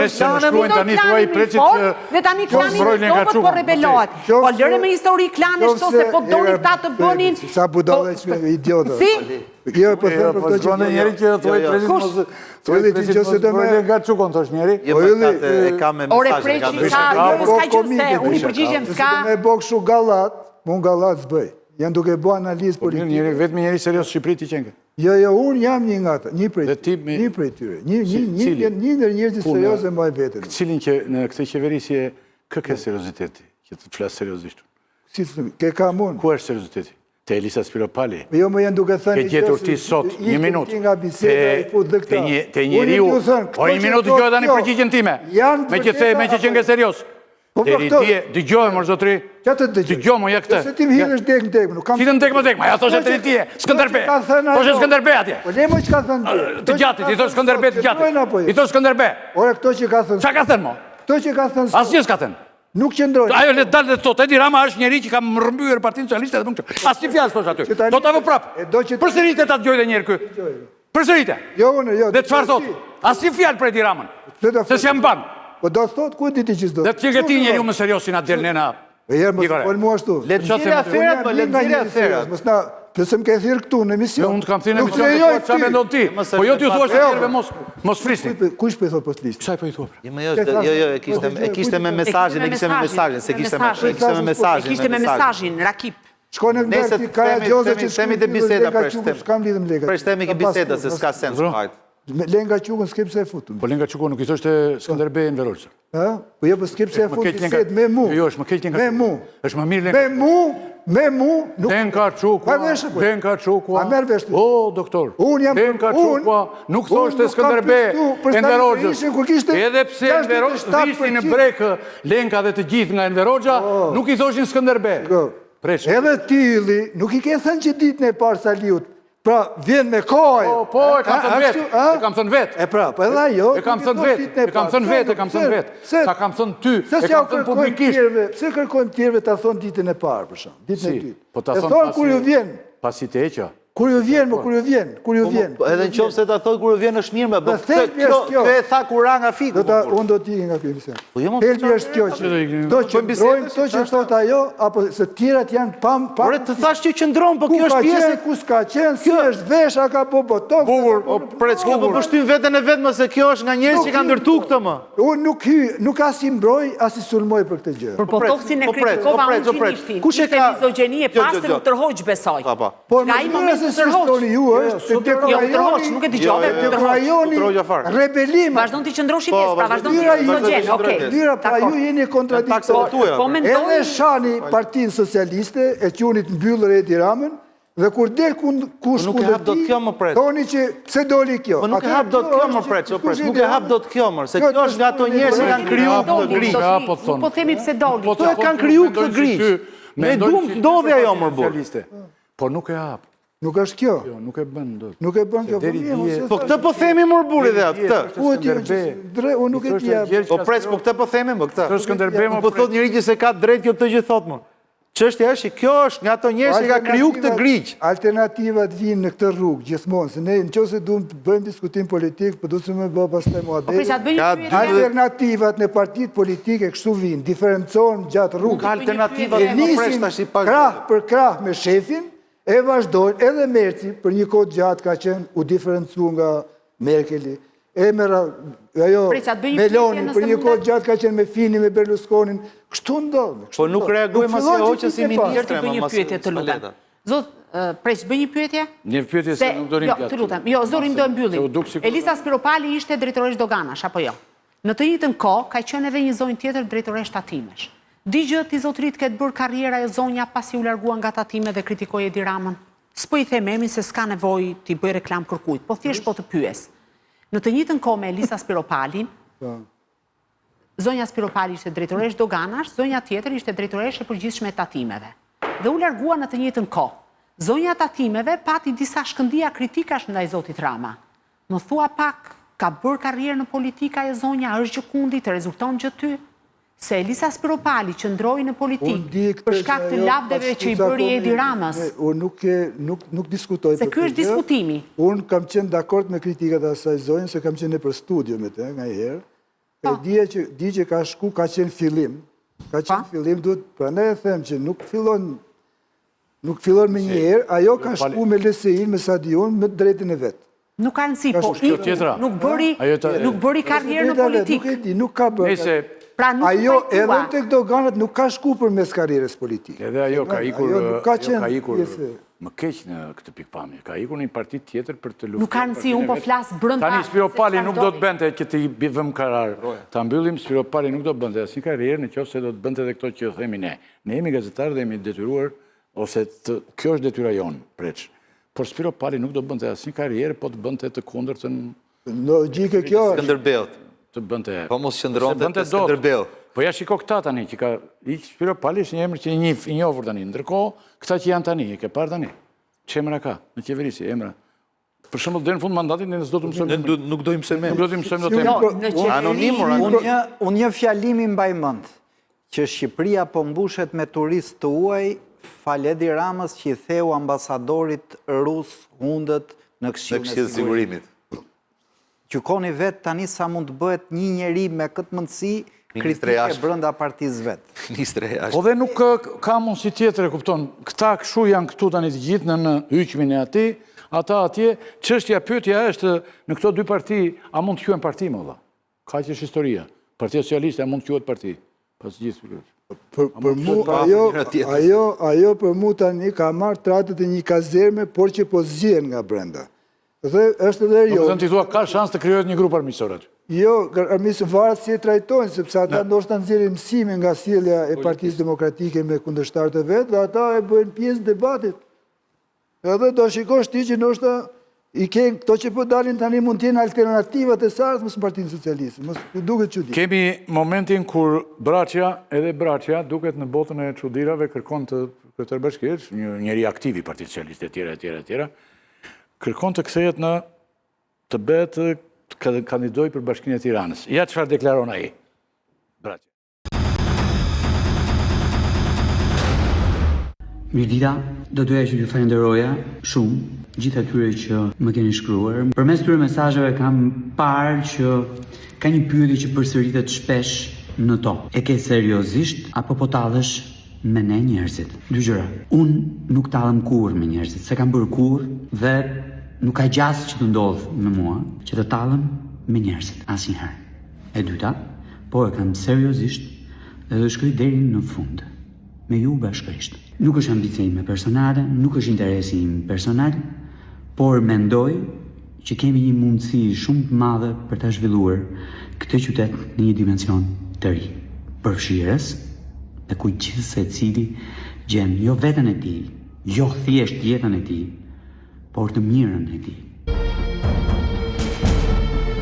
pres se më shkruajnë tani thuaj preqit që... Dhe tani klani do po rebelohet. Po lëre me histori klani shto se po doni këta të bënin... Sa budale që idiota. Si? Jo, po them për to që njeri që thuaj preqit Ylli ti që se të me... nga qukon thosh njeri? E ka me Ore mesazhe. preqi sa, jo s'ka që se, unë i përgjigjem s'ka... Se me bëk shu gallat, unë gallat s'bëj. Janë duke bo analizë politike. Vetëm njeri serios Shqipëri ti qenë. Jo, unë jam një nga ta, një prej tyre. Një ndër njerëzit serioze më e vetën. Cilin që në këtë qeverisje kë ke serioziteti, që të flasë seriosisht? Si të thëmi, ke ka mund. Ku është serioziteti? Te Elisa Spiropali? Jo, më janë duke thënë... Ke gjetur ti sot, një minut, te Një njeriu, o një minut të gjojë dhe një përgjigjen time, me që qenë nga serios. Deri tje, dëgjojë, mërë zotri, dëgjojë, më ja këtë. Se ti më hirësh dek në dek, nuk kam... Si të në dek më dek, ma ja thoshe të një tje, Skënderbe, thoshe Skënderbe atje. Po le më që ka thënë tje. Të gjatit, i thoshe Skënderbe të gjatit, i thoshe Skënderbe. Ore, këto që ka thënë... Qa ka thënë mo? Këto që ka thënë... Asnjë s'ka thënë. Nuk qëndrojnë. Ajo le dalë dhe të thotë, Edi Rama është njeri që ka më rëmbyer Partinë Socialiste dhe më këtë. Asnjë fjalë thosh aty. Do ta vë prapë. Përsërite ta dëgjoj edhe një herë ky. Përsërite. Jo, jo. Dhe çfarë thotë? Asnjë fjalë për Edi Ramën. Se s'jam ban. Po do të thotë ku e di ti që s'do. Dhe të ti njeriu më serioz si na del nena. E herë mos fol mua ashtu. Le të nxjerrë aferat, po le të nxjerrë aferat. Mos na Pëse më ke thirë këtu në emision. Jo, unë të kam thirë në emision të thua qa me ndonë ti. Po jo t'ju thua që tjerëve mos frisni. Kush për i thot post listë? Qaj për i thua? Jo, e kishte me mesazhin, e kishte me mesazhin, se kishte me mesazhin. E kishte me mesazhin, Rakip. Shko në mberti, Kaja Gjoza që shkemi dhe biseda për shtem. S'kam lidhëm lega. Për shtemi ki biseda, se s'ka sens fajt. Lenga Qukën s'ke pse e futun. Po Lenga Qukën nuk i thoshte Skënderbej në Veroqë. Po jo, po s'ke pse e futun bisedë me mu. Jo, është më keq Lenga Qukën. Me mu. është më mirë Lenga. Me mu. Lenga Qukën. A merë veshtë. O, doktor. Lenga Qukën. Nuk thoshte Skënderbej në Veroqë. Edhe pse në Veroqë vishti në brekë Lenga dhe të gjithë nga në Veroqë, nuk i thoshin Skënderbej. Edhe Tylli, nuk i ke thënë që ditën e parë Saliut. Pra, vjen me kaj. Po, e kam thënë vetë. E kam thënë vetë. E pra, po edhe ajo. E kam thënë vetë. Ta kam thënë ty. E kam thënë publikisht. Pse kërkojmë tjerve ta thonë ditën e parë, për shumë. Ditën e dytë. Po ta thonë kur ju vjen. Pasi të eqa. Kur ju vjen. Edhe në qovë se ta thotë kur ju vjen është mirë me, bë kjo e tha kura nga fiku. Unë do t'i nga kjo emision. Helmi është kjo që do që ndrojnë, to që thot ajo, apo se tjerat janë pam... Ore të thash që qëndronë, po kjo është pjesë... Ku s'ka qenë, si është vesh, a ka po botok... Bugur, pre që kjo po pështym vetën e vetë, më se kjo është nga njerës që ka ndërtu këtë më. Unë nuk as i mbroj, as i sulmoj për këtë gjë. Për potoksin e kritikova unë që nishtin. Ishte mizogeni e pastër u tërhoq besoj. Sistoni ju është të tërhoq, nuk e t'i të rajoni rebelim. Vazhdon t'i qëndroshi pjesë, pra vazhdon t'i mizogjen, okej. Lyra, pra ju jeni kontradiktor. Edhe shani Partinë Socialiste e qunit mbyllër Edi Ramën, dhe kur del kush kundër ti, thoni që pse doli kjo. Po nuk e hap dot kjo më pret, nuk e hap dot kjo më, se kjo është nga ato njerëz që kanë kriju këtë grigj. Po themi pse doli. Po to e kanë kriju këtë grigj. Me dum ndodhi ajo më burr. Po nuk e hap. Nuk është kjo. Jo, nuk e bën dot. Nuk e bën kjo. Po këtë po themi më buri dhe atë. Po ti unë nuk e di. Po pres, po këtë po themi më këtë. Skënderbej më. Po thot njëri që se ka drejt kjo të gjë thot më. Çështja është që kjo është nga ato njerëz që ka kriju këtë grigj. Alternativat vinë në këtë rrugë gjithmonë, se ne nëse duam të bëjmë diskutim politik, po duhet të më bëj pastaj muhabet. Alternativat në partitë politike kështu vinë, diferencohen gjatë rrugës. Ka alternativat më pres tash i pak. Krah për krah me shefin. E vazhdojnë, edhe Merci, për një kohë gjatë ka qenë, u diferencu nga Merkeli. E Meloni, për një kohë gjatë ka qenë me Fini, me Berlusconin. Kështu ndodhë. Po nuk reagojmë asë hoqë si ministre, më një pyetje të lutem. Zot, Preç, bëj një pyetje? Një pyetje se nuk do rinjë gjatë. Jo, të lutem. Jo, zorim do e mbyllim. Elisa Spiropali ishte drejtoresh doganash, apo jo? Në të njëjtën kohë, ka qenë edhe një zonjë tjetër drejtoresh tatimesh. Digjë ti zotrit këtë bërë karriera e zonja pasi u largua nga tatime dhe kritikoj Edi Ramën. S'po i thememi se s'ka nevoj t'i bëj reklam kërkujt, po thjesht po të pyes. Në të njëjtën kohë me Elisa Spiropalin, zonja Spiropali ishte drejtoresh doganash, zonja tjetër ishte drejtoresh e përgjithshme e tatimeve. Dhe u largua në të njëjtën kohë. Zonja tatimeve pati disa shkëndija kritikash ndaj zotit Rama. Më thua pak, ka bërë karrierë në politika e zonja, është gjë kundi, të rezulton gjë ty? Se Elisa Spiropali që ndroi në politikë për shkak të lavdeve që i bëri Edi Ramës. Unë nuk diskutoj për se ky është diskutimi. Unë kam qenë dakord me kritikat e asaj zonjë, se kam qenë për studio me te, nga i herë, Di që ka shku, ka qenë fillim. Ka qenë fillim, duhet, pra ne e them që nuk fillon me njerë, ajo ka shku me LSI, me Sadion, me drejtin e vetë. Nuk ka nësi, po nuk bëri karrierë në politikë. Nuk e di, nuk ka bërë. Ajo edhe të këto ganët nuk ka shku për mes karrierës politike. Edhe ajo ka ikur më keq në këtë pikpamje. Ka ikur një partit tjetër për të luftuar. Nuk ka nësi, unë po flasë brënda. Tani Spiro Palli nuk do të bënte që të i vëm karar. Ta mbyllim, Spiro Palli nuk do të bënte asnjë karrierë në qoftë se do të bënte edhe këto që themi ne. Ne jemi gazetarë dhe jemi detyruar, ose kjo është detyra jonë, preç. Por Spiro Palli nuk do të bënte asnjë karrierë, po të bënte të kundërtën. Logjike kjo është. Skënderbeut. Të bënte. Po mos qëndronte te Skënderbeut. Po ja shiko këta tani që ka Spiro Palli është një emër që i njohur tani. Ndërkohë, këta që janë tani, e ke parë tani. Çemra ka në qeveri si emra. Për shembull deri në fund mandatit ne s'do të mësojmë. Ne nuk do i mësojmë. Nuk do të mësojmë dot. Anonimur. Unë një fjalimi mbaj mend që Shqipëria po mbushet me turistë të huaj fal Edi Ramës që i theu ambasadorit rus hundët në Këshillin e Sigurimit. Gjykoni vetë tani sa mund të bëhet një njeri me këtë mundësi kritike brenda partisë vetë. Po dhe nuk ka mundësi tjetër, e kupton. Këta kështu janë këtu tani të gjithë në hyjmin e atij, ata atje, çështja pyetja është në këto dy parti, a mund të quhen parti më valla? Kaq është historia. Partia Socialiste a mund të quhet parti? Pas gjithë. Për mu, ajo për mu tani ka marrë tratet e një kazerme, por që po zgjen nga brenda. Dhe është edhe jo. Po të thua, ka shans të krijohet një grup armiqësor aty? Jo, armiqësor varet si e trajtojnë, sepse ata ndoshta nxjerrin mësime nga sjellja e Partisë Demokratike me kundërshtarët e vet, dhe ata e bëjnë pjesë debatit. Edhe do shikosh ti që ndoshta i kenë këto që po dalin tani mund të jenë alternativat e ardhmës në Partinë Socialiste. Mos duket çudi. Kemi momentin kur edhe Braçja duket në botën e çuditërave kërkon të tërbashkësh, një njeri aktiv i Partisë Socialiste etj. Kërkon të kthehet të bëhet të kandidoj për Bashkinë e Tiranës. Ja çfarë deklaron ai. Braçja. Mirdita, do doja që ju falenderoja shumë gjithë atyre që më keni shkruar. Përmes këtyre mesazheve kam parë që ka një pyetje që përsëritet shpesh në to. E ke seriozisht apo po tallesh me ne njerëzit? Dy gjëra. Unë nuk tallem kurrë me njerëzit, se kam bërë kurrë dhe nuk ka gjasë që të ndodhë me mua që të tallem me njerëzit asnjëherë. E dyta, po e kam seriozisht dhe do shkoj deri në fund me ju bashkërisht. Nuk është ambicia ime personale, nuk është interesi im personal, por mendoj që kemi një mundësi shumë të madhe për ta zhvilluar këtë qytet në një dimension të ri, përfshirës dhe ku gjithë secili gjen jo veten e tij, jo thjesht jetën e tij, por të mirën e tij.